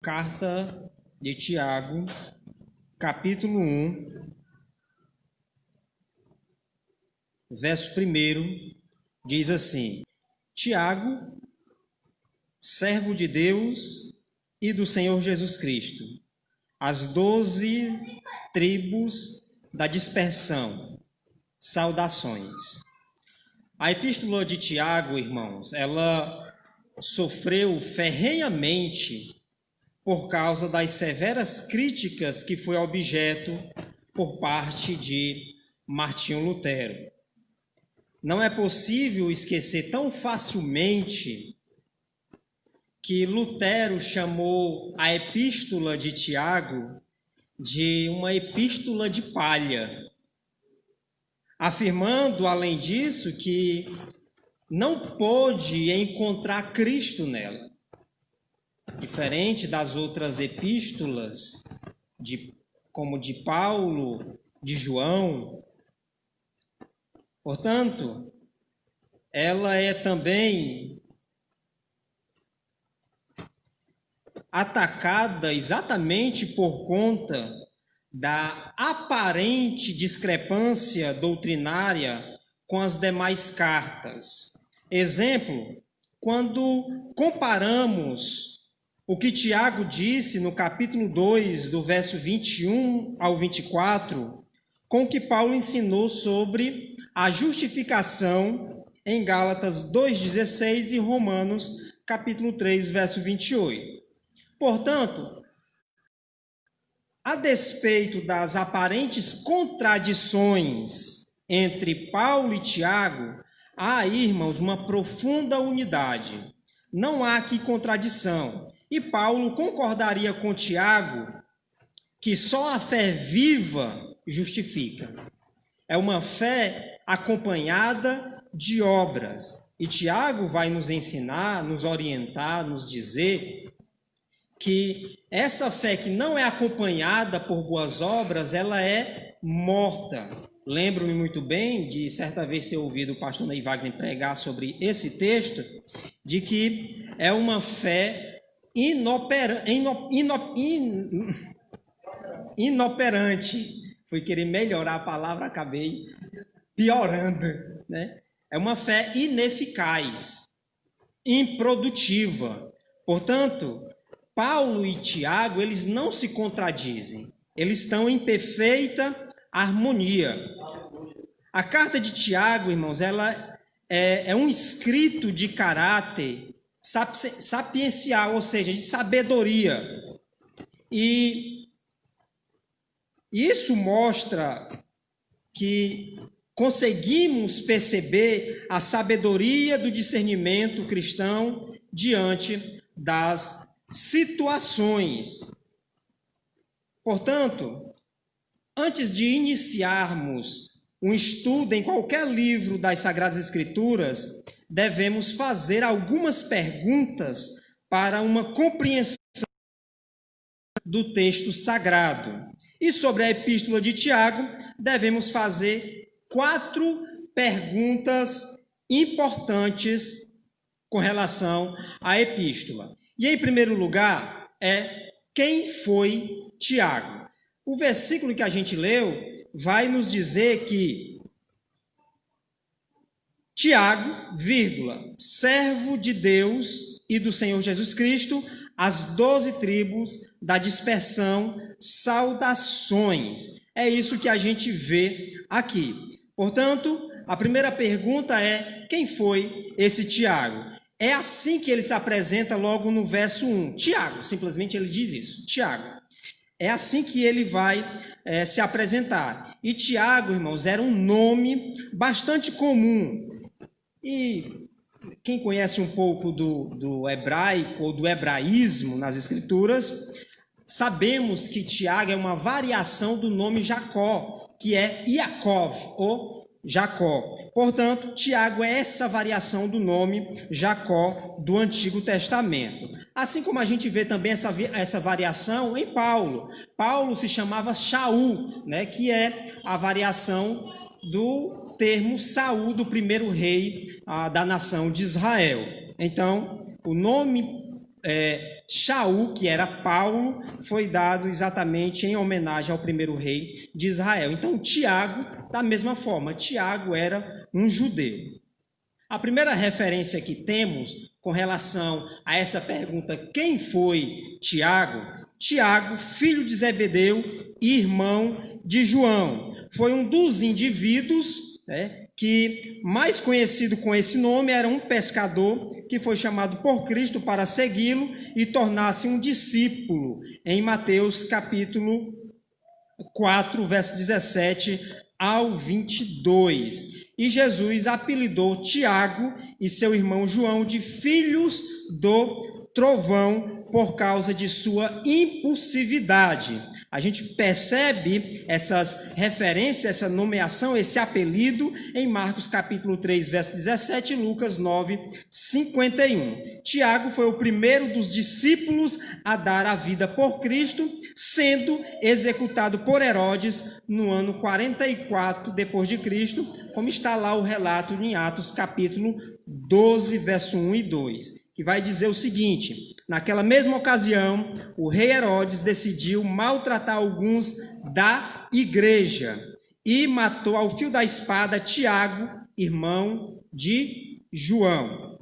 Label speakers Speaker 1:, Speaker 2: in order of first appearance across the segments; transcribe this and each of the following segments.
Speaker 1: Carta de Tiago, capítulo 1, verso 1, diz assim: Tiago, servo de Deus e do Senhor Jesus Cristo, as 12 tribos da dispersão, saudações. A epístola de Tiago, irmãos, ela sofreu ferrenhamente por causa das severas críticas que foi objeto por parte de Martinho Lutero. Não é possível esquecer tão facilmente que Lutero chamou a epístola de Tiago de uma epístola de palha, afirmando, além disso, que não pôde encontrar Cristo nela. Diferente das outras epístolas, como de Paulo, de João. Portanto, ela é também atacada exatamente por conta da aparente discrepância doutrinária com as demais cartas. Exemplo, quando comparamos o que Tiago disse no capítulo 2, do verso 21 ao 24, com o que Paulo ensinou sobre a justificação em Gálatas 2,16 e Romanos capítulo 3, verso 28. Portanto, a despeito das aparentes contradições entre Paulo e Tiago, há, irmãos, uma profunda unidade. Não há aqui contradição. E Paulo concordaria com Tiago que só a fé viva justifica. É uma fé acompanhada de obras. E Tiago vai nos ensinar, nos orientar, nos dizer que essa fé que não é acompanhada por boas obras, ela é morta. Lembro-me muito bem de certa vez ter ouvido o pastor Ney Wagner pregar sobre esse texto, de que é uma fé inoperante. Fui querer melhorar a palavra, acabei piorando, né? É uma fé ineficaz, improdutiva. Portanto, Paulo e Tiago, eles não se contradizem. Eles estão em perfeita harmonia. A carta de Tiago, irmãos, ela é um escrito de caráter sapiencial, ou seja, de sabedoria. E isso mostra que conseguimos perceber a sabedoria do discernimento cristão diante das situações. Portanto, antes de iniciarmos um estudo em qualquer livro das Sagradas Escrituras, devemos fazer algumas perguntas para uma compreensão do texto sagrado. E sobre a epístola de Tiago, devemos fazer 4 perguntas importantes com relação à epístola. E em primeiro lugar quem foi Tiago? O versículo que a gente leu vai nos dizer que Tiago, servo de Deus e do Senhor Jesus Cristo, as 12 tribos da dispersão, saudações. É isso que a gente vê aqui. Portanto, a primeira pergunta é: quem foi esse Tiago? É assim que ele se apresenta logo no verso 1. Tiago, simplesmente ele diz isso, Tiago. É assim que ele vai se apresentar. E Tiago, irmãos, era um nome bastante comum. E quem conhece um pouco do hebraico ou do hebraísmo nas Escrituras, sabemos que Tiago é uma variação do nome Jacó, que é Iacov, ou Jacó. Portanto, Tiago é essa variação do nome Jacó do Antigo Testamento. Assim como a gente vê também essa variação em Paulo. Paulo se chamava Shaul, né, que é a variação do termo Saul, do primeiro rei da nação de Israel. Então, o nome Shaul, que era Paulo, foi dado exatamente em homenagem ao primeiro rei de Israel. Então, Tiago, da mesma forma, Tiago era um judeu. A primeira referência que temos com relação a essa pergunta, quem foi Tiago? Tiago, filho de Zebedeu e irmão de João. Foi um dos indivíduos, que mais conhecido com esse nome era um pescador que foi chamado por Cristo para segui-lo e tornar-se um discípulo, em Mateus capítulo 4, verso 17 ao 22. E Jesus apelidou Tiago e seu irmão João de filhos do trovão por causa de sua impulsividade. A gente percebe essas referências, essa nomeação, esse apelido em Marcos capítulo 3, verso 17 e Lucas 9, 51. Tiago foi o primeiro dos discípulos a dar a vida por Cristo, sendo executado por Herodes no ano 44 depois de Cristo, como está lá o relato em Atos capítulo 12, verso 1 e 2. Que vai dizer o seguinte: naquela mesma ocasião, o rei Herodes decidiu maltratar alguns da igreja e matou ao fio da espada Tiago, irmão de João.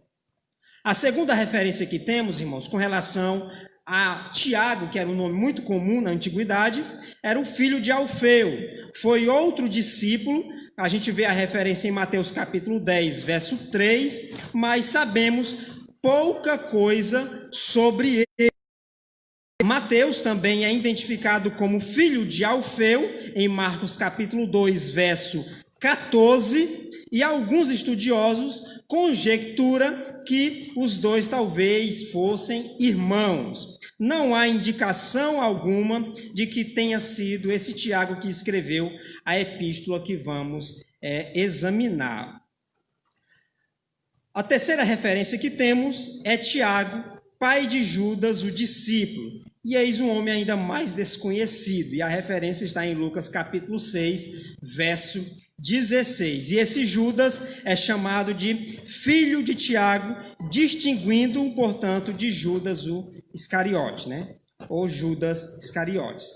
Speaker 1: A segunda referência que temos, irmãos, com relação a Tiago, que era um nome muito comum na antiguidade, era o filho de Alfeu. Foi outro discípulo. A gente vê a referência em Mateus capítulo 10, verso 3, mas sabemos pouca coisa sobre ele. Mateus também é identificado como filho de Alfeu, em Marcos capítulo 2, verso 14, e alguns estudiosos conjecturam que os dois talvez fossem irmãos. Não há indicação alguma de que tenha sido esse Tiago que escreveu a epístola que vamos examinar. A terceira referência que temos é Tiago, pai de Judas, o discípulo. E eis um homem ainda mais desconhecido. E a referência está em Lucas capítulo 6, verso 16. E esse Judas é chamado de filho de Tiago, distinguindo-o, portanto, de Judas o Iscariote, ou Judas Iscariotes.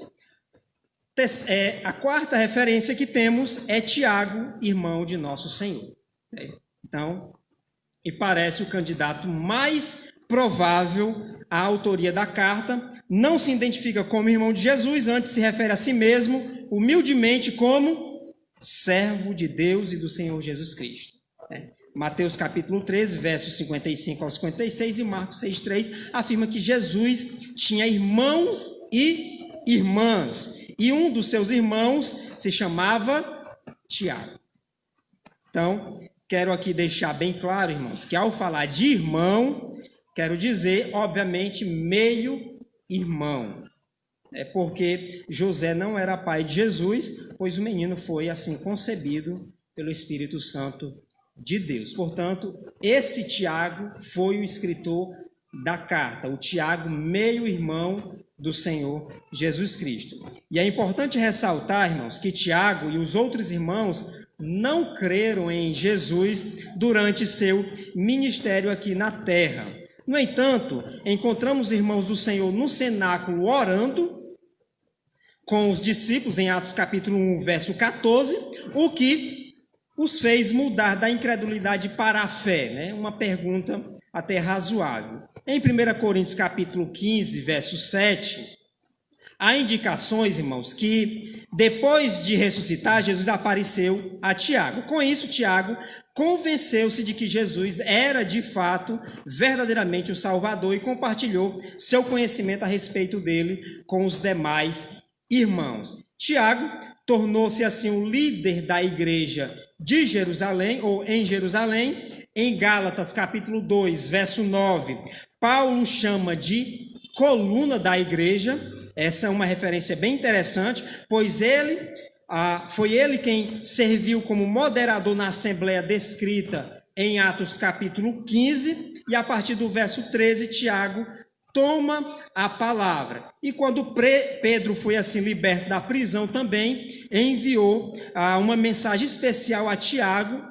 Speaker 1: A quarta referência que temos é Tiago, irmão de nosso Senhor. Então, e parece o candidato mais provável à autoria da carta, não se identifica como irmão de Jesus, antes se refere a si mesmo humildemente como servo de Deus e do Senhor Jesus Cristo. Mateus capítulo 13, versos 55 ao 56 e Marcos 6,3 afirma que Jesus tinha irmãos e irmãs, e um dos seus irmãos se chamava Tiago. Então, quero aqui deixar bem claro, irmãos, que ao falar de irmão, quero dizer, obviamente, meio-irmão. Porque José não era pai de Jesus, pois o menino foi assim concebido pelo Espírito Santo de Deus. Portanto, esse Tiago foi o escritor da carta, o Tiago, meio-irmão do Senhor Jesus Cristo. E é importante ressaltar, irmãos, que Tiago e os outros irmãos não creram em Jesus durante seu ministério aqui na terra. No entanto, encontramos irmãos do Senhor no cenáculo orando com os discípulos em Atos capítulo 1, verso 14, o que os fez mudar da incredulidade para a fé, Uma pergunta até razoável. Em 1 Coríntios capítulo 15, verso 7, há indicações, irmãos, que depois de ressuscitar, Jesus apareceu a Tiago. Com isso, Tiago convenceu-se de que Jesus era, de fato, verdadeiramente o Salvador e compartilhou seu conhecimento a respeito dele com os demais irmãos. Tiago tornou-se, assim, o líder da igreja de Jerusalém, ou em Jerusalém. Em Gálatas, capítulo 2, verso 9, Paulo chama de coluna da igreja. Essa é uma referência bem interessante, pois foi ele quem serviu como moderador na assembleia descrita em Atos capítulo 15, e a partir do verso 13, Tiago toma a palavra. E quando Pedro foi assim liberto da prisão também, enviou uma mensagem especial a Tiago,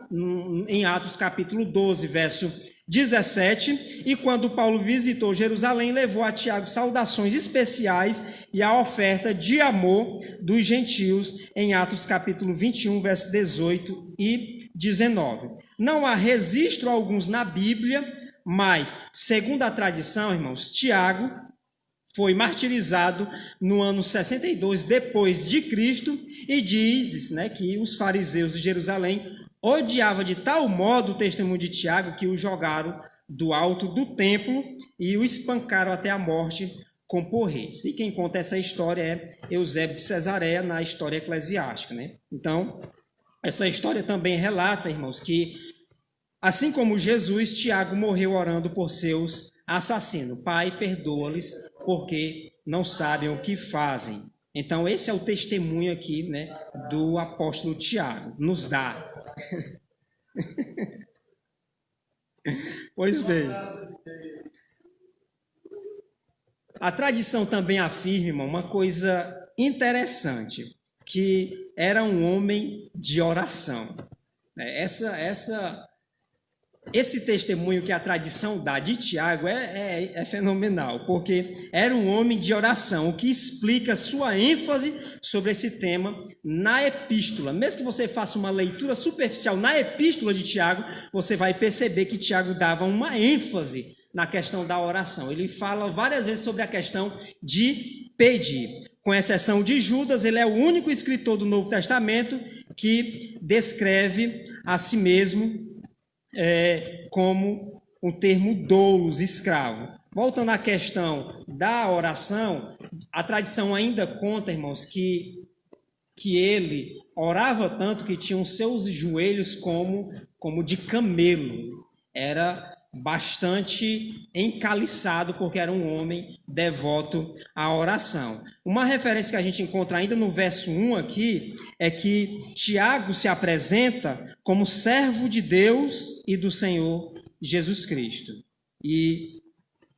Speaker 1: em Atos capítulo 12, verso 17, e quando Paulo visitou Jerusalém, levou a Tiago saudações especiais e a oferta de amor dos gentios, em Atos capítulo 21, versos 18 e 19. Não há registro alguns na Bíblia, mas, segundo a tradição, irmãos, Tiago foi martirizado no ano 62 depois de Cristo, e diz, né, que os fariseus de Jerusalém odiavam de tal modo o testemunho de Tiago que o jogaram do alto do templo e o espancaram até a morte com porretes. E quem conta essa história é Eusébio de Cesareia, na história eclesiástica, né? Então, essa história também relata, irmãos, que assim como Jesus, Tiago morreu orando por seus assassinos. Pai, perdoa-lhes, porque não sabem o que fazem. Então, esse é o testemunho aqui, né, do apóstolo Tiago. Nos dá. Pois bem. A tradição também afirma, irmão, uma coisa interessante, que era um homem de oração. Esse testemunho que a tradição dá de Tiago é fenomenal, porque era um homem de oração, o que explica sua ênfase sobre esse tema na epístola. Mesmo que você faça uma leitura superficial na epístola de Tiago, você vai perceber que Tiago dava uma ênfase na questão da oração. Ele fala várias vezes sobre a questão de pedir. Com exceção de Judas, ele é o único escritor do Novo Testamento que descreve a si mesmo como um termo doulos, escravo. Voltando à questão da oração, a tradição ainda conta, irmãos, que ele orava tanto que tinha os seus joelhos como de camelo. Era bastante encaliçado, porque era um homem devoto à oração. Uma referência que a gente encontra ainda no verso 1 aqui é que Tiago se apresenta como servo de Deus e do Senhor Jesus Cristo. E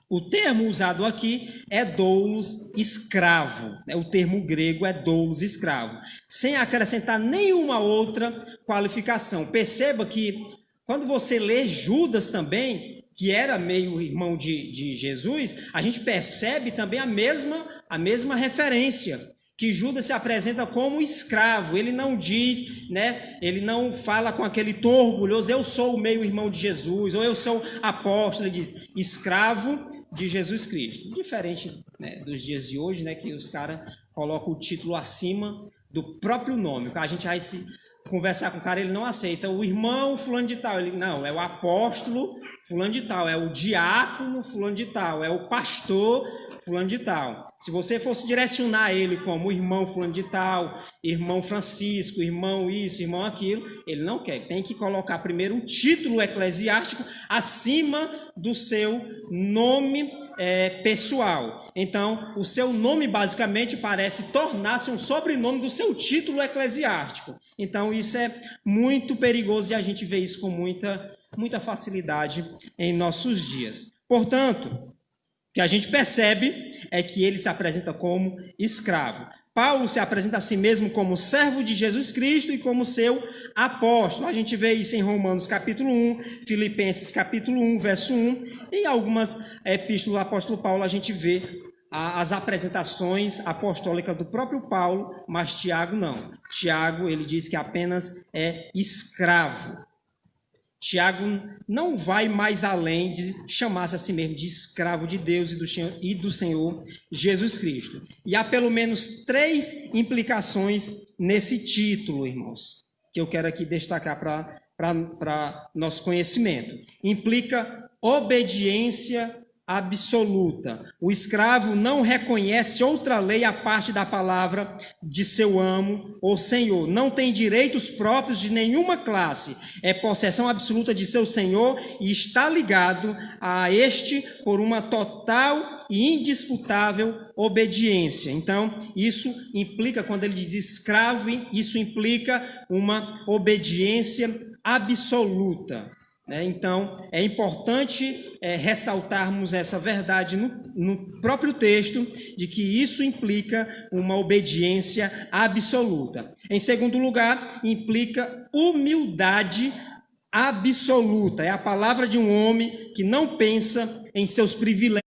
Speaker 1: o termo usado aqui é doulos, escravo. O termo grego é doulos, escravo, sem acrescentar nenhuma outra qualificação. Perceba que quando você lê Judas também, que era meio irmão de Jesus, a gente percebe também a mesma referência, que Judas se apresenta como escravo. Ele não diz, né, ele não fala com aquele tom orgulhoso, eu sou o meio irmão de Jesus, ou eu sou apóstolo. Ele diz, escravo de Jesus Cristo. Diferente, né, dos dias de hoje, né, que os caras colocam o título acima do próprio nome. A gente vai se conversar com o cara, ele não aceita o irmão fulano de tal, ele não, é o apóstolo fulano de tal, é o diácono fulano de tal, é o pastor fulano de tal. Se você fosse direcionar ele como irmão fulano de tal, irmão Francisco, irmão isso, irmão aquilo, ele não quer. Tem que colocar primeiro um título eclesiástico acima do seu nome pessoal. Então, o seu nome basicamente parece tornar-se um sobrenome do seu título eclesiástico. Então, isso é muito perigoso e a gente vê isso com muita facilidade em nossos dias. Portanto, o que a gente percebe é que ele se apresenta como escravo. Paulo se apresenta a si mesmo como servo de Jesus Cristo e como seu apóstolo. A gente vê isso em Romanos capítulo 1, Filipenses capítulo 1, verso 1, e em algumas epístolas do apóstolo Paulo a gente vê as apresentações apostólicas do próprio Paulo, mas Tiago não. Tiago, ele diz que apenas é escravo. Tiago não vai mais além de chamar-se a si mesmo de escravo de Deus e do Senhor Jesus Cristo. E há pelo menos 3 implicações nesse título, irmãos, que eu quero aqui destacar para nosso conhecimento. Implica obediência absoluta. O escravo não reconhece outra lei à parte da palavra de seu amo ou senhor. Não tem direitos próprios de nenhuma classe. É possessão absoluta de seu senhor e está ligado a este por uma total e indisputável obediência. Então, isso implica, quando ele diz escravo, isso implica uma obediência absoluta. Então, é importante ressaltarmos essa verdade no próprio texto, de que isso implica uma obediência absoluta. Em segundo lugar, implica humildade absoluta. É a palavra de um homem que não pensa em seus privilégios,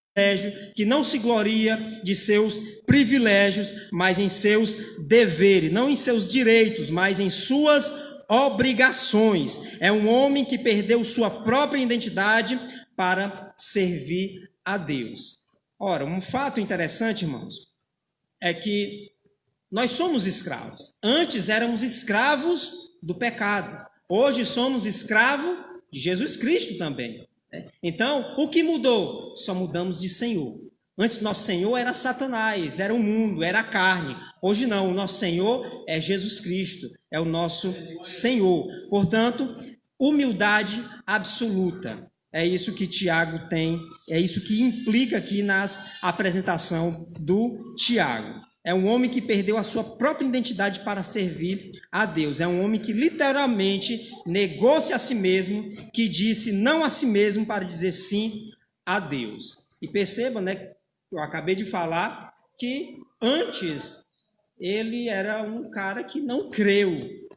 Speaker 1: que não se gloria de seus privilégios, mas em seus deveres, não em seus direitos, mas em suas obrigações. É um homem que perdeu sua própria identidade para servir a Deus. Ora, um fato interessante, irmãos, é que nós somos escravos. Antes éramos escravos do pecado. Hoje somos escravos de Jesus Cristo também. Então, o que mudou? Só mudamos de Senhor. Antes, nosso Senhor era Satanás, era o mundo, era a carne. Hoje não, o nosso Senhor é Jesus Cristo, é o nosso Senhor. Portanto, humildade absoluta. É isso que Tiago tem, é isso que implica aqui na apresentação do Tiago. É um homem que perdeu a sua própria identidade para servir a Deus. É um homem que literalmente negou-se a si mesmo, que disse não a si mesmo para dizer sim a Deus. E perceba, né, eu acabei de falar que antes ele era um cara que não creu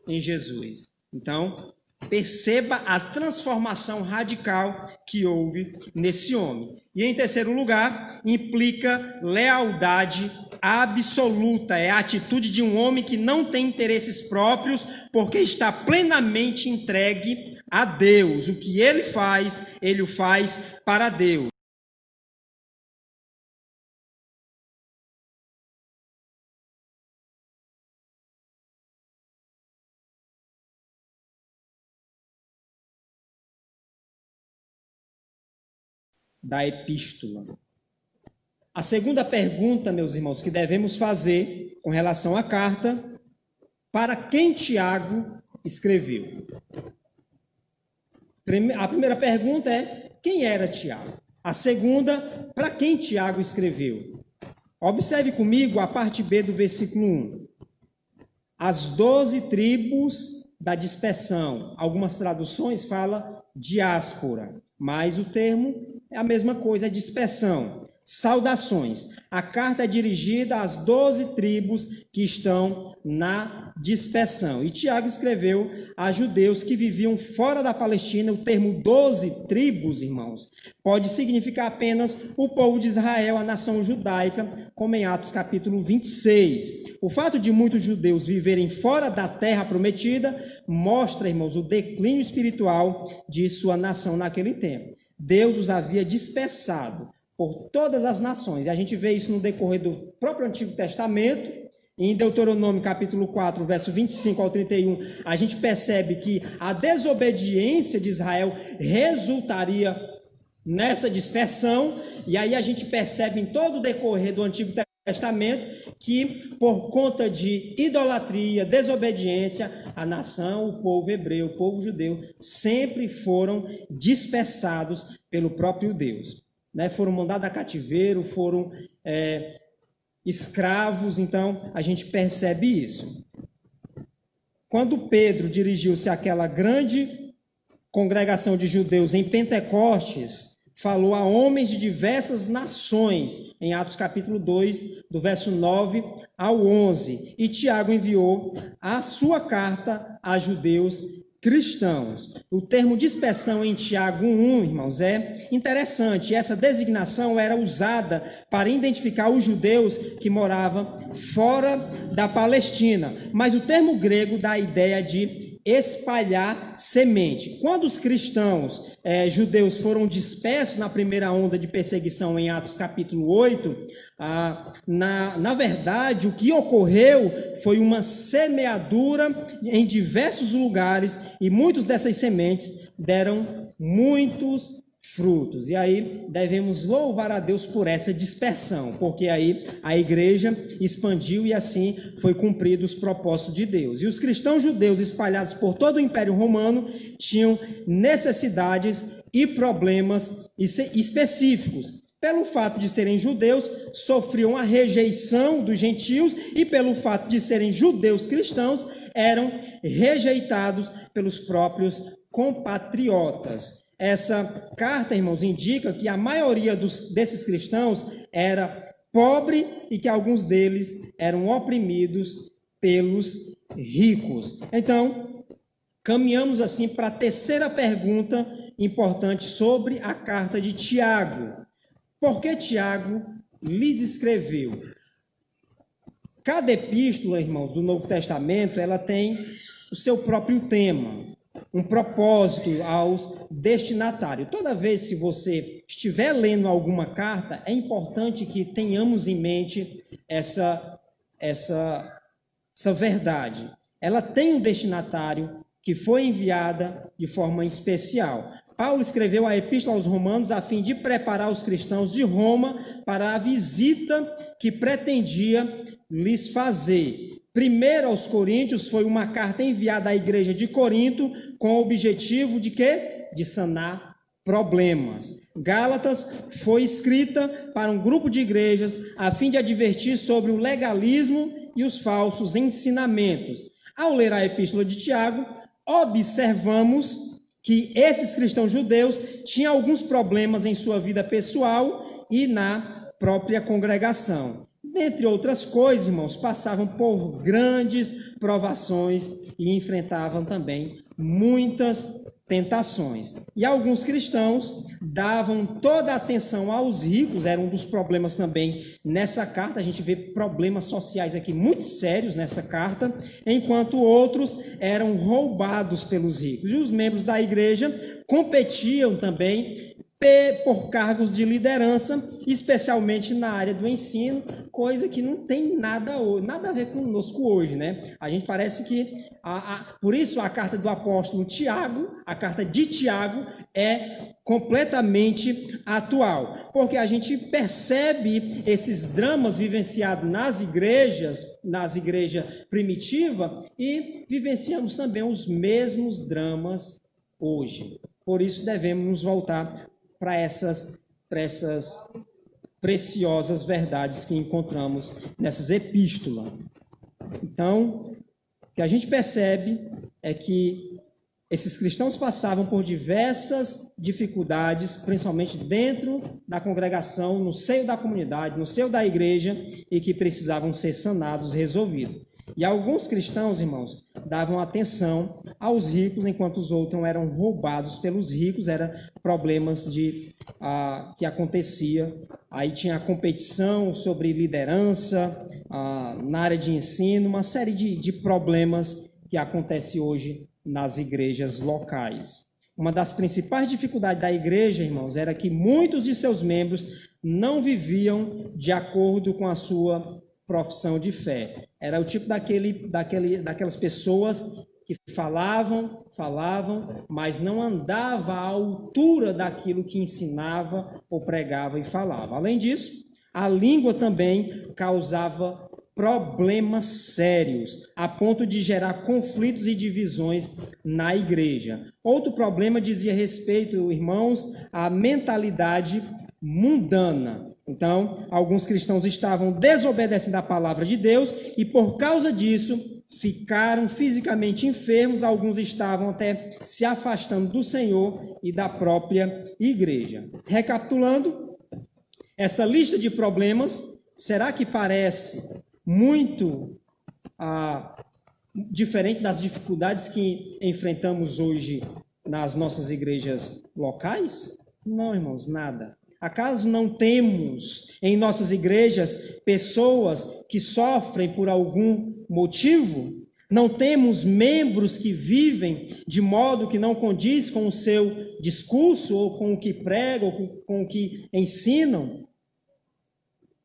Speaker 1: em Jesus. Então, perceba a transformação radical que houve nesse homem. E em terceiro lugar, implica lealdade absoluta. É a atitude de um homem que não tem interesses próprios, porque está plenamente entregue a Deus. O que ele o faz para Deus. Da epístola. A segunda pergunta, meus irmãos, que devemos fazer com relação à carta, para quem Tiago escreveu? A primeira pergunta é, quem era Tiago? A segunda, para quem Tiago escreveu? Observe comigo a parte B do versículo 1. As 12 tribos da dispersão. Algumas traduções falam diáspora, mas o termo é a mesma coisa, é dispersão. Saudações. A carta é dirigida às 12 tribos que estão na dispersão. E Tiago escreveu a judeus que viviam fora da Palestina. O termo 12 tribos, irmãos, pode significar apenas o povo de Israel, a nação judaica, como em Atos capítulo 26. O fato de muitos judeus viverem fora da terra prometida mostra, irmãos, o declínio espiritual de sua nação naquele tempo. Deus os havia dispersado por todas as nações. E a gente vê isso no decorrer do próprio Antigo Testamento. Em Deuteronômio capítulo 4, verso 25 ao 31, a gente percebe que a desobediência de Israel resultaria nessa dispersão. E aí a gente percebe em todo o decorrer do Antigo Testamento que por conta de idolatria, desobediência, a nação, o povo hebreu, o povo judeu, sempre foram dispersados pelo próprio Deus. Foram mandados a cativeiro, foram escravos, então a gente percebe isso. Quando Pedro dirigiu-se àquela grande congregação de judeus em Pentecostes, falou a homens de diversas nações, em Atos capítulo 2, do verso 9 ao 11. E Tiago enviou a sua carta a judeus cristãos. O termo dispersão em Tiago 1, irmãos, é interessante. Essa designação era usada para identificar os judeus que moravam fora da Palestina. Mas o termo grego dá a ideia de espalhar semente. Quando os cristãos judeus foram dispersos na primeira onda de perseguição em Atos capítulo 8, na verdade, o que ocorreu foi uma semeadura em diversos lugares e muitas dessas sementes deram muitos frutos. E aí devemos louvar a Deus por essa dispersão, porque aí a igreja expandiu e assim foi cumprido os propósitos de Deus. E os cristãos judeus espalhados por todo o Império Romano tinham necessidades e problemas específicos. Pelo fato de serem judeus, sofriam a rejeição dos gentios e pelo fato de serem judeus cristãos, eram rejeitados pelos próprios compatriotas. Essa carta, irmãos, indica que a maioria desses cristãos era pobre e que alguns deles eram oprimidos pelos ricos. Então, caminhamos assim para a terceira pergunta importante sobre a carta de Tiago. Por que Tiago lhes escreveu? Cada epístola, irmãos, do Novo Testamento, ela tem o seu próprio tema, um propósito aos destinatários. Toda vez que você estiver lendo alguma carta, é importante que tenhamos em mente essa verdade. Ela tem um destinatário que foi enviada de forma especial. Paulo escreveu a Epístola aos Romanos a fim de preparar os cristãos de Roma para a visita que pretendia lhes fazer. Primeiro aos Coríntios foi uma carta enviada à igreja de Corinto com o objetivo de quê? De sanar problemas. Gálatas foi escrita para um grupo de igrejas a fim de advertir sobre o legalismo e os falsos ensinamentos. Ao ler a Epístola de Tiago, observamos que esses cristãos judeus tinham alguns problemas em sua vida pessoal e na própria congregação. Dentre outras coisas, irmãos, passavam por grandes provações e enfrentavam também muitas tentações. E alguns cristãos davam toda a atenção aos ricos, era um dos problemas também nessa carta. A gente vê problemas sociais aqui muito sérios nessa carta, enquanto outros eram roubados pelos ricos. E os membros da igreja competiam também por cargos de liderança, especialmente na área do ensino, coisa que não tem nada a ver conosco hoje, né? A gente parece que, por isso a carta do apóstolo Tiago, a carta de Tiago, é completamente atual, porque a gente percebe esses dramas vivenciados nas igrejas primitivas, e vivenciamos também os mesmos dramas hoje. Por isso devemos nos voltar para essas preciosas verdades que encontramos nessas epístolas. Então, o que a gente percebe é que esses cristãos passavam por diversas dificuldades, principalmente dentro da congregação, no seio da comunidade, no seio da igreja, e que precisavam ser sanados, resolvidos. E alguns cristãos, irmãos, davam atenção aos ricos, enquanto os outros eram roubados pelos ricos. Eram problemas que acontecia. Aí tinha a competição sobre liderança, na área de ensino, uma série de problemas que acontece hoje nas igrejas locais. Uma das principais dificuldades da igreja, irmãos, era que muitos de seus membros não viviam de acordo com a sua profissão de fé. Era o tipo daquelas pessoas que falavam, mas não andava à altura daquilo que ensinava ou pregava e falava. Além disso, a língua também causava problemas sérios, a ponto de gerar conflitos e divisões na igreja. Outro problema dizia respeito, irmãos, à mentalidade mundana. Então, alguns cristãos estavam desobedecendo a palavra de Deus e, por causa disso, ficaram fisicamente enfermos. Alguns estavam até se afastando do Senhor e da própria igreja. Recapitulando, essa lista de problemas, será que parece muito diferente das dificuldades que enfrentamos hoje nas nossas igrejas locais? Não, irmãos, nada. Acaso não temos em nossas igrejas pessoas que sofrem por algum motivo? Não temos membros que vivem de modo que não condiz com o seu discurso, ou com o que pregam, ou com o que ensinam?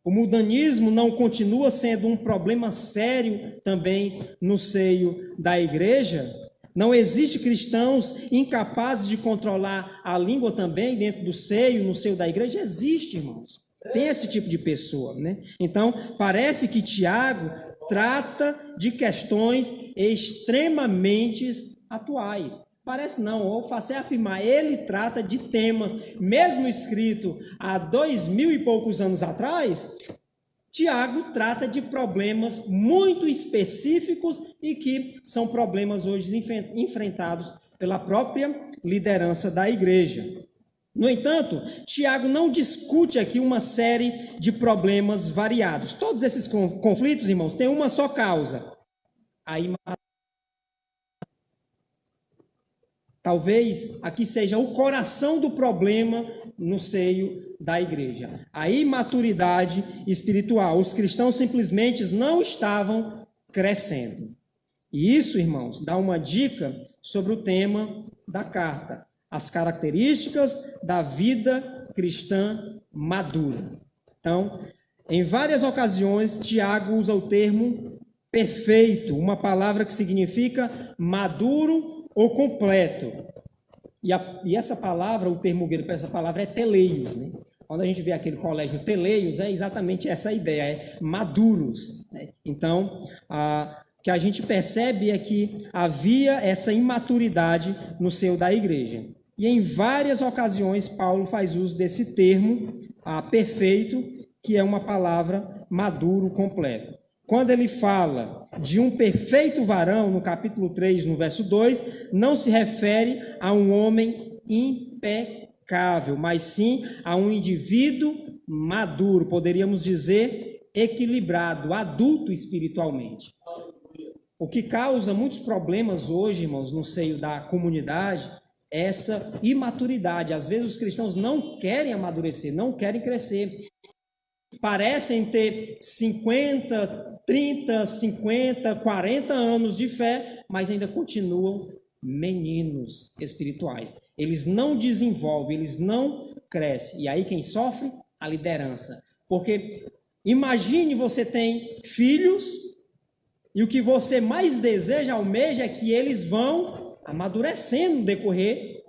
Speaker 1: O mundanismo não continua sendo um problema sério também no seio da igreja? Não existe cristãos incapazes de controlar a língua também dentro do seio, no seio da igreja? Existe, irmãos. Tem esse tipo de pessoa, né? Então, parece que Tiago trata de questões extremamente atuais. Parece não, ou faço é afirmar, ele trata de temas, mesmo escrito há 2000 e poucos anos atrás. Tiago trata de problemas muito específicos e que são problemas hoje enfrentados pela própria liderança da igreja. No entanto, Tiago não discute aqui uma série de problemas variados. Todos esses conflitos, irmãos, têm uma só causa: a imaturidade. Talvez aqui seja o coração do problema no seio da igreja. A imaturidade espiritual. Os cristãos simplesmente não estavam crescendo. E isso, irmãos, dá uma dica sobre o tema da carta. As características da vida cristã madura. Então, em várias ocasiões, Tiago usa o termo perfeito, uma palavra que significa maduro ou completo. E essa palavra, o termo grego para essa palavra é teleios, né? Quando a gente vê aquele colégio teleios, é exatamente essa ideia, é maduros, né? Então, o que a gente percebe é que havia essa imaturidade no seio da igreja. E em várias ocasiões, Paulo faz uso desse termo perfeito, que é uma palavra maduro, completo. Quando ele fala de um perfeito varão, no capítulo 3, no verso 2, não se refere a um homem impecável, mas sim a um indivíduo maduro, poderíamos dizer equilibrado, adulto espiritualmente. O que causa muitos problemas hoje, irmãos, no seio da comunidade, é essa imaturidade. Às vezes os cristãos não querem amadurecer, não querem crescer. Parecem ter 50, 30, 50, 40 anos de fé, mas ainda continuam meninos espirituais. Eles não desenvolvem, eles não crescem. E aí quem sofre? A liderança. Porque imagine você tem filhos e o que você mais deseja, almeja, é que eles vão amadurecendo no decorrer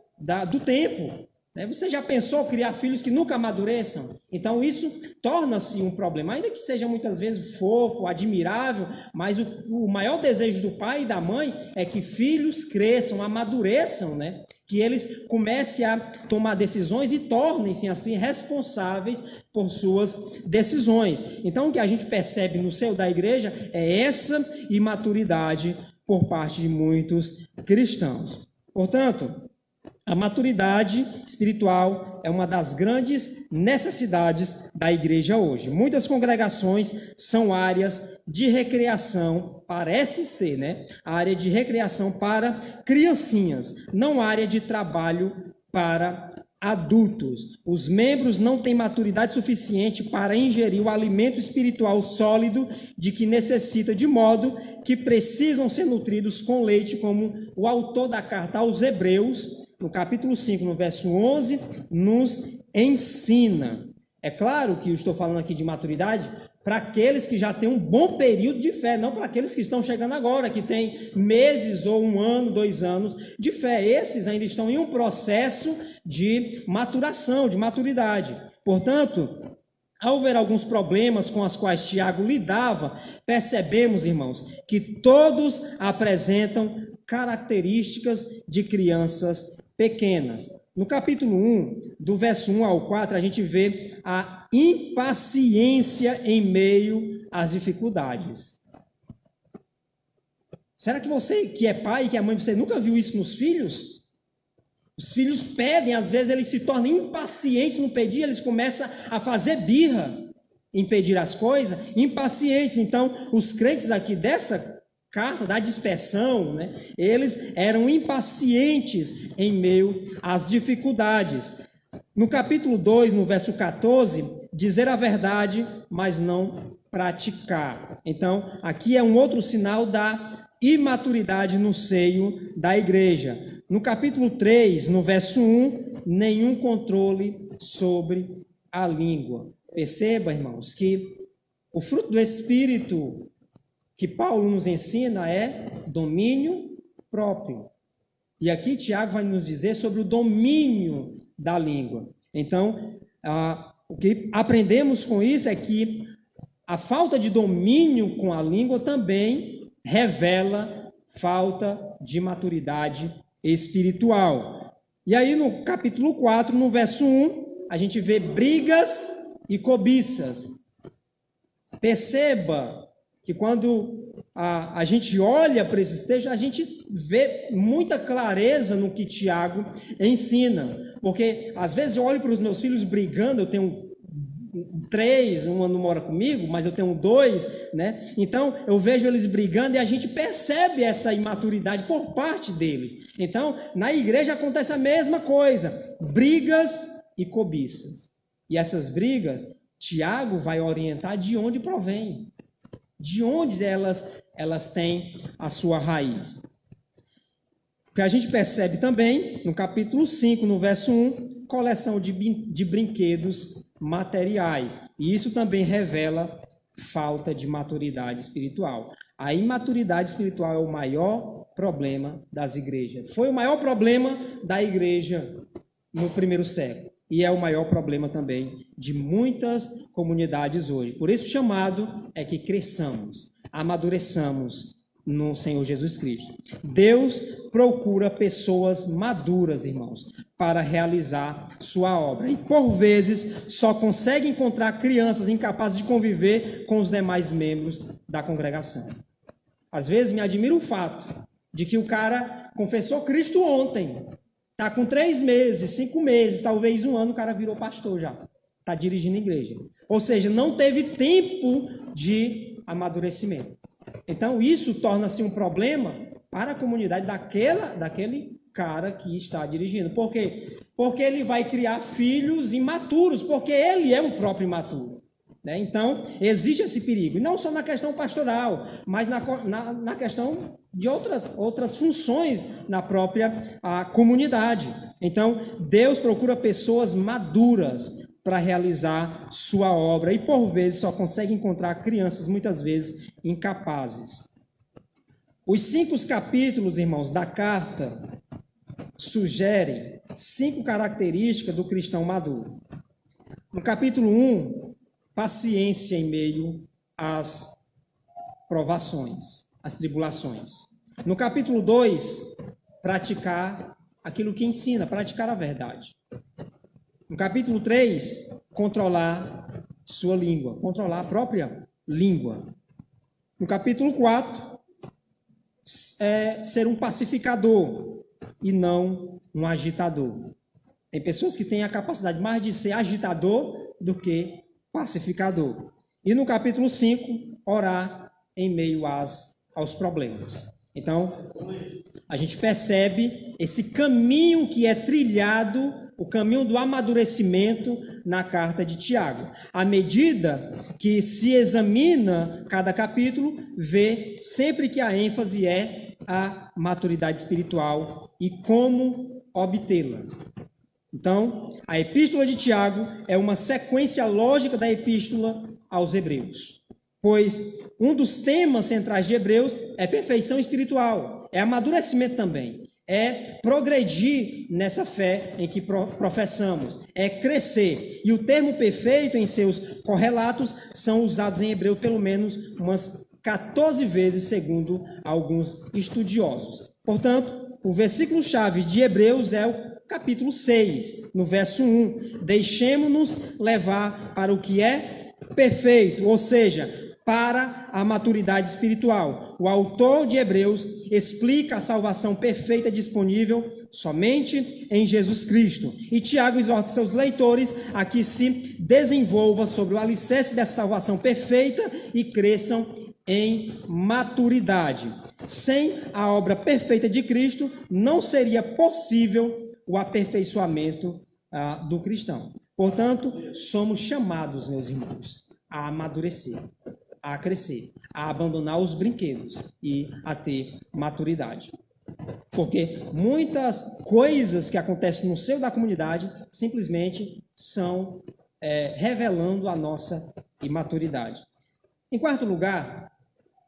Speaker 1: do tempo. Você já pensou criar filhos que nunca amadureçam? Então isso torna-se um problema, ainda que seja muitas vezes fofo, admirável, mas o maior desejo do pai e da mãe é que filhos cresçam, amadureçam, né? Que eles comecem a tomar decisões e tornem-se assim responsáveis por suas decisões. Então o que a gente percebe no seio da igreja é essa imaturidade por parte de muitos cristãos. Portanto, a maturidade espiritual é uma das grandes necessidades da igreja hoje. Muitas congregações são áreas de recreação, parece ser, né? A área de recreação para criancinhas, não área de trabalho para adultos. Os membros não têm maturidade suficiente para ingerir o alimento espiritual sólido de que necessita, de modo que precisam ser nutridos com leite, como o autor da carta aos Hebreus, no capítulo 5, no verso 11, nos ensina. É claro que eu estou falando aqui de maturidade para aqueles que já têm um bom período de fé, não para aqueles que estão chegando agora, que têm meses ou 1 ano, 2 anos de fé. Esses ainda estão em um processo de maturação, de maturidade. Portanto, ao ver alguns problemas com os quais Tiago lidava, percebemos, irmãos, que todos apresentam características de crianças pequenas. No capítulo 1, do verso 1 ao 4, a gente vê a impaciência em meio às dificuldades. Será que você, que é pai, que é mãe, você nunca viu isso nos filhos? Os filhos pedem, às vezes eles se tornam impacientes no pedir, eles começam a fazer birra em pedir as coisas, impacientes. Então, os crentes aqui dessa carta da dispersão, né, eles eram impacientes em meio às dificuldades. No capítulo 2, no verso 14, dizer a verdade, mas não praticar. Então, aqui é um outro sinal da imaturidade no seio da igreja. No capítulo 3, no verso 1, nenhum controle sobre a língua. Perceba, irmãos, que o fruto do Espírito que Paulo nos ensina é domínio próprio. E aqui Tiago vai nos dizer sobre o domínio da língua. Então, o que aprendemos com isso é que a falta de domínio com a língua também revela falta de maturidade espiritual. E aí no capítulo 4, no verso 1, a gente vê brigas e cobiças. Perceba que quando a gente olha para esses textos, a gente vê muita clareza no que Tiago ensina. Porque, às vezes, eu olho para os meus filhos brigando, eu tenho 3, uma não mora comigo, mas eu tenho 2, né? Então, eu vejo eles brigando e a gente percebe essa imaturidade por parte deles. Então, na igreja acontece a mesma coisa, brigas e cobiças. E essas brigas, Tiago vai orientar de onde provém, de onde elas têm a sua raiz. O que a gente percebe também, no capítulo 5, no verso 1, coleção de brinquedos materiais. E isso também revela falta de maturidade espiritual. A imaturidade espiritual é o maior problema das igrejas. Foi o maior problema da igreja no primeiro século. E é o maior problema também de muitas comunidades hoje. Por isso o chamado é que cresçamos, amadureçamos no Senhor Jesus Cristo. Deus procura pessoas maduras, irmãos, para realizar sua obra. E, por vezes, só consegue encontrar crianças incapazes de conviver com os demais membros da congregação. Às vezes, me admira o fato de que o cara confessou Cristo ontem. Está com 3 meses, 5 meses, talvez 1 ano, o cara virou pastor já. Está dirigindo a igreja. Ou seja, não teve tempo de amadurecimento. Então, isso torna-se um problema para a comunidade daquele cara que está dirigindo. Por quê? Porque ele vai criar filhos imaturos, porque ele é um próprio imaturo. Né? Então, existe esse perigo. E não só na questão pastoral, mas na questão de outras funções na própria comunidade. Então, Deus procura pessoas maduras para realizar sua obra e, por vezes, só consegue encontrar crianças, muitas vezes, incapazes. Os 5 capítulos, irmãos, da carta sugerem 5 características do cristão maduro. No capítulo 1, paciência em meio às provações, às tribulações. No capítulo 2, praticar aquilo que ensina, praticar a verdade. No capítulo 3, controlar sua língua, controlar a própria língua. No capítulo 4, ser um pacificador e não um agitador. Tem pessoas que têm a capacidade mais de ser agitador do que pacificador. E no capítulo 5, orar em meio aos problemas. Então, a gente percebe esse caminho que é trilhado, o caminho do amadurecimento na carta de Tiago. À medida que se examina cada capítulo, vê sempre que a ênfase é a maturidade espiritual e como obtê-la. Então, a epístola de Tiago é uma sequência lógica da epístola aos Hebreus, pois um dos temas centrais de Hebreus é perfeição espiritual, é amadurecimento também, é progredir nessa fé em que professamos, é crescer. E o termo perfeito em seus correlatos são usados em hebreu pelo menos umas 14 vezes, segundo alguns estudiosos. Portanto, o versículo-chave de Hebreus é o capítulo 6, no verso 1. Deixemo-nos levar para o que é perfeito, ou seja, para a maturidade espiritual. O autor de Hebreus explica a salvação perfeita disponível somente em Jesus Cristo. E Tiago exorta seus leitores a que se desenvolva sobre o alicerce dessa salvação perfeita e cresçam em maturidade. Sem a obra perfeita de Cristo, não seria possível o aperfeiçoamento do cristão. Portanto, somos chamados, meus irmãos, a amadurecer, a crescer, a abandonar os brinquedos e a ter maturidade. Porque muitas coisas que acontecem no seio da comunidade simplesmente são revelando a nossa imaturidade. Em quarto lugar,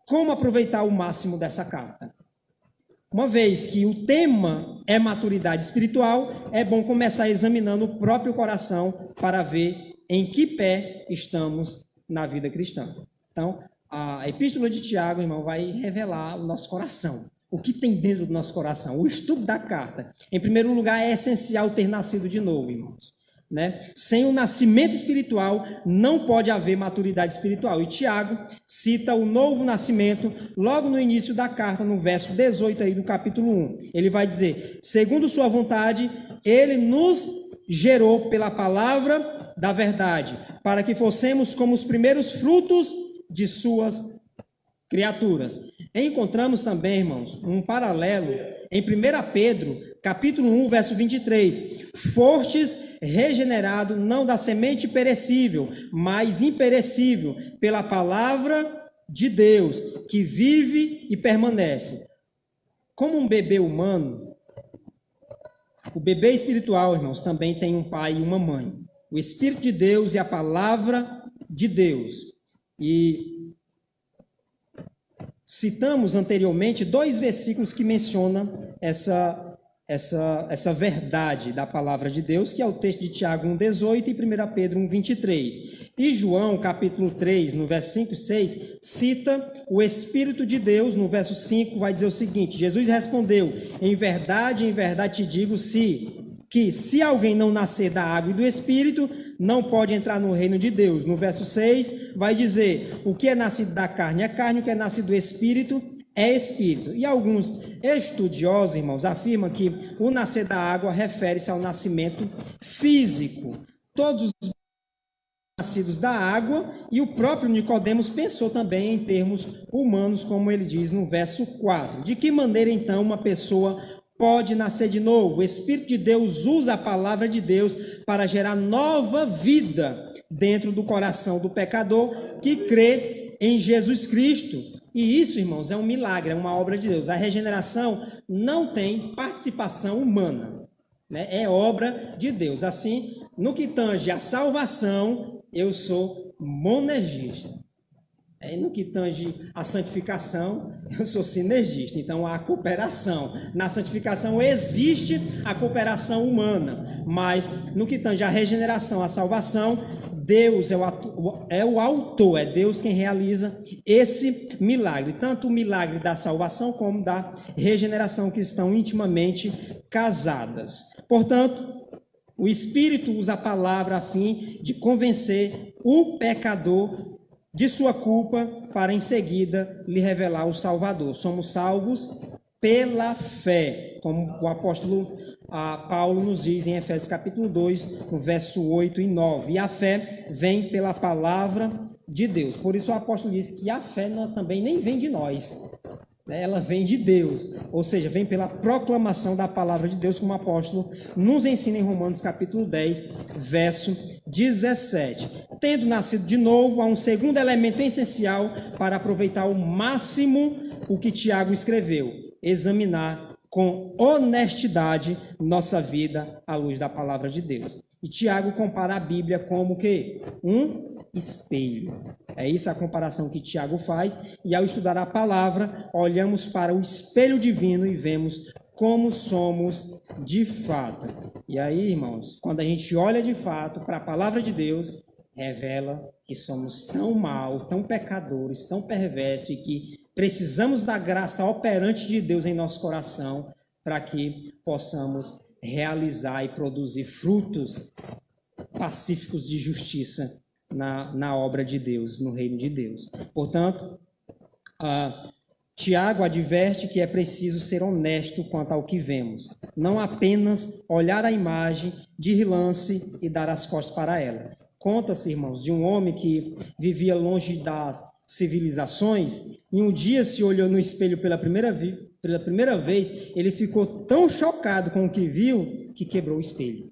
Speaker 1: como aproveitar o máximo dessa carta? Uma vez que o tema é maturidade espiritual, é bom começar examinando o próprio coração para ver em que pé estamos na vida cristã. Então, a epístola de Tiago, irmão, vai revelar o nosso coração. O que tem dentro do nosso coração? O estudo da carta. Em primeiro lugar, é essencial ter nascido de novo, irmãos. Né? Sem o nascimento espiritual, não pode haver maturidade espiritual. E Tiago cita o novo nascimento logo no início da carta, no verso 18 aí do capítulo 1. Ele vai dizer: segundo sua vontade, ele nos gerou pela palavra da verdade, para que fossemos como os primeiros frutos de suas criaturas. Encontramos também, irmãos, um paralelo em 1 Pedro, capítulo 1, verso 23. Fostes regenerado não da semente perecível, mas imperecível, pela palavra de Deus, que vive e permanece. Como um bebê humano, o bebê espiritual, irmãos, também tem um pai e uma mãe. O Espírito de Deus e a palavra de Deus. E citamos anteriormente 2 versículos que mencionam essa verdade da palavra de Deus, que é o texto de Tiago 1,18 e 1 Pedro 1,23. E João, capítulo 3, no verso 5 e 6, cita o Espírito de Deus. No verso 5 vai dizer o seguinte: Jesus respondeu, em verdade te digo, que se alguém não nascer da água e do Espírito, não pode entrar no reino de Deus. No verso 6 vai dizer, o que é nascido da carne é carne, o que é nascido do Espírito é Espírito. E alguns estudiosos, irmãos, afirmam que o nascer da água refere-se ao nascimento físico. Todos os nascidos da água, e o próprio Nicodemos pensou também em termos humanos, como ele diz no verso 4. De que maneira, então, uma pessoa pode nascer de novo? O Espírito de Deus usa a palavra de Deus para gerar nova vida dentro do coração do pecador que crê em Jesus Cristo. E isso, irmãos, é um milagre, é uma obra de Deus. A regeneração não tem participação humana, né? É obra de Deus. Assim, no que tange a salvação, eu sou monergista. No que tange a santificação, eu sou sinergista. Então, há cooperação. Na santificação existe a cooperação humana, mas no que tange a regeneração, a salvação, Deus é o autor, é Deus quem realiza esse milagre. Tanto o milagre da salvação como da regeneração, que estão intimamente casadas. Portanto, o Espírito usa a palavra a fim de convencer o pecador de sua culpa, para em seguida lhe revelar o Salvador. Somos salvos pela fé, como o apóstolo Paulo nos diz em Efésios capítulo 2, no verso 8 e 9. E a fé vem pela palavra de Deus. Por isso o apóstolo diz que a fé também nem vem de nós, ela vem de Deus, ou seja, vem pela proclamação da palavra de Deus, como o apóstolo nos ensina em Romanos capítulo 10, verso 17. Tendo nascido de novo, há um segundo elemento essencial para aproveitar ao máximo o que Tiago escreveu: examinar com honestidade nossa vida à luz da palavra de Deus. E Tiago compara a Bíblia como o quê? Um espelho. É isso a comparação que Tiago faz, e ao estudar a palavra, olhamos para o espelho divino e vemos como somos de fato. E aí, irmãos, quando a gente olha de fato para a palavra de Deus, revela que somos tão maus, tão pecadores, tão perversos, e que precisamos da graça operante de Deus em nosso coração para que possamos realizar e produzir frutos pacíficos de justiça na obra de Deus, no reino de Deus. Portanto, Tiago adverte que é preciso ser honesto quanto ao que vemos, não apenas olhar a imagem de relance e dar as costas para ela. Conta-se, irmãos, de um homem que vivia longe das civilizações e um dia se olhou no espelho pela primeira vez, ele ficou tão chocado com o que viu que quebrou o espelho.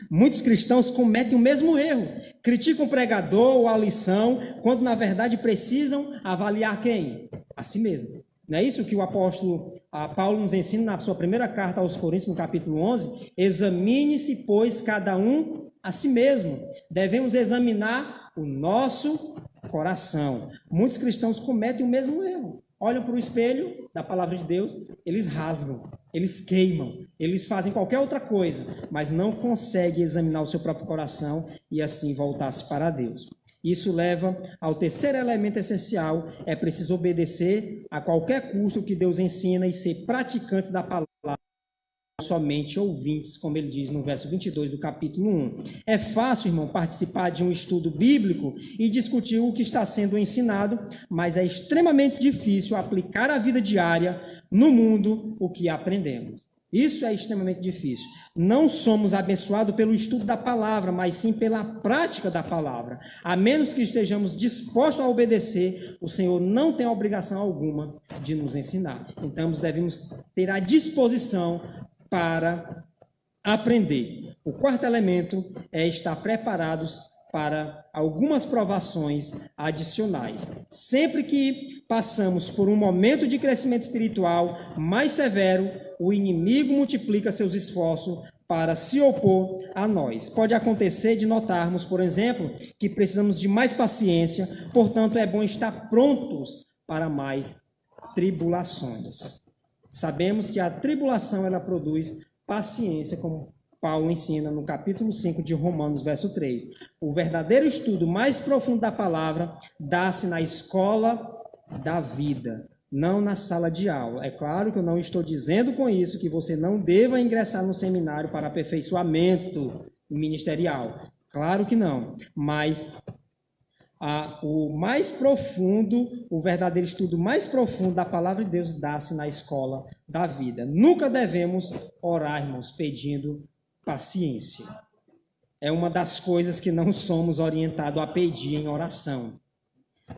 Speaker 1: Muitos cristãos cometem o mesmo erro, criticam o pregador ou a lição, quando na verdade precisam avaliar quem? A si mesmo. Não é isso que o apóstolo Paulo nos ensina na sua primeira carta aos Coríntios, no capítulo 11? Examine-se, pois, cada um a si mesmo. Devemos examinar o nosso coração. Muitos cristãos cometem o mesmo erro. Olham para o espelho da palavra de Deus, eles rasgam, eles queimam, eles fazem qualquer outra coisa, mas não conseguem examinar o seu próprio coração e assim voltar-se para Deus. Isso leva ao terceiro elemento essencial: é preciso obedecer a qualquer custo o que Deus ensina e ser praticantes da palavra, somente ouvintes, como ele diz no verso 22 do capítulo 1. É fácil, irmão, participar de um estudo bíblico e discutir o que está sendo ensinado, mas é extremamente difícil aplicar à vida diária, no mundo, o que aprendemos. Isso é extremamente difícil. Não somos abençoados pelo estudo da palavra, mas sim pela prática da palavra. A menos que estejamos dispostos a obedecer, o Senhor não tem obrigação alguma de nos ensinar. Então, devemos ter a disposição para aprender. O quarto elemento é estar preparados para algumas provações adicionais. Sempre que passamos por um momento de crescimento espiritual mais severo, o inimigo multiplica seus esforços para se opor a nós. Pode acontecer de notarmos, por exemplo, que precisamos de mais paciência, portanto, é bom estar prontos para mais tribulações. Sabemos que a tribulação ela produz paciência, como Paulo ensina no capítulo 5 de Romanos, verso 3. O verdadeiro estudo mais profundo da palavra dá-se na escola da vida, não na sala de aula. É claro que eu não estou dizendo com isso que você não deva ingressar no seminário para aperfeiçoamento ministerial. Claro que não. Mas o mais profundo, o verdadeiro estudo mais profundo da palavra de Deus dá-se na escola da vida. Nunca devemos orar, irmãos, pedindo paciência. É uma das coisas que não somos orientados a pedir em oração.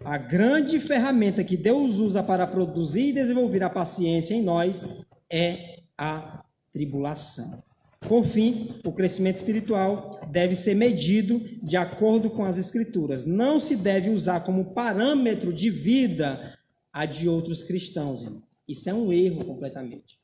Speaker 1: A grande ferramenta que Deus usa para produzir e desenvolver a paciência em nós é a tribulação. Por fim, o crescimento espiritual deve ser medido de acordo com as Escrituras. Não se deve usar como parâmetro de vida a de outros cristãos, irmão. Isso é um erro completamente.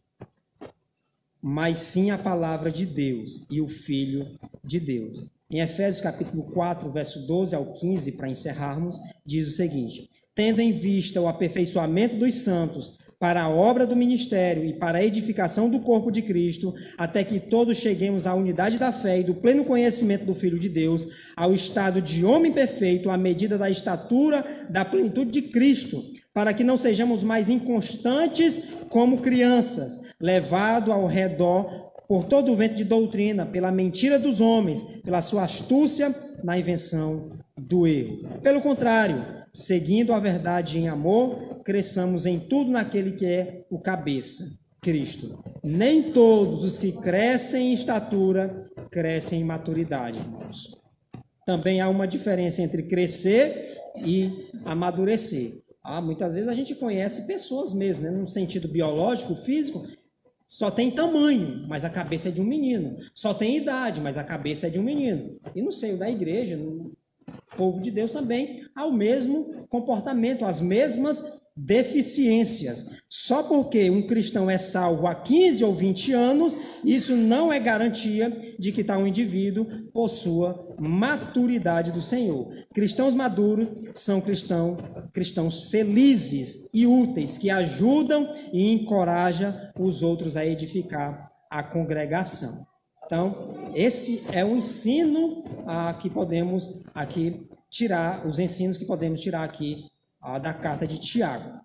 Speaker 1: Mas sim a palavra de Deus e o Filho de Deus. Em Efésios capítulo 4, verso 12 ao 15, para encerrarmos, diz o seguinte: tendo em vista o aperfeiçoamento dos santos para a obra do ministério e para a edificação do corpo de Cristo, até que todos cheguemos à unidade da fé e do pleno conhecimento do Filho de Deus, ao estado de homem perfeito, à medida da estatura da plenitude de Cristo, para que não sejamos mais inconstantes como crianças, levados ao redor por todo o vento de doutrina, pela mentira dos homens, pela sua astúcia na invenção do erro. Pelo contrário, seguindo a verdade em amor, cresçamos em tudo naquele que é o cabeça, Cristo. Nem todos os que crescem em estatura crescem em maturidade, irmãos. Também há uma diferença entre crescer e amadurecer. Muitas vezes a gente conhece pessoas mesmo, né? No sentido biológico, físico, só tem tamanho, mas a cabeça é de um menino. Só tem idade, mas a cabeça é de um menino. E no seio da igreja, no povo de Deus também, há o mesmo comportamento, as mesmas deficiências. Só porque um cristão é salvo há 15 ou 20 anos, isso não é garantia de que tal indivíduo possua maturidade do Senhor. Cristãos maduros são cristãos felizes e úteis, que ajudam e encorajam os outros a edificar a congregação. Então, esse é o ensino que podemos aqui tirar, os ensinos que podemos tirar aqui da carta de Tiago.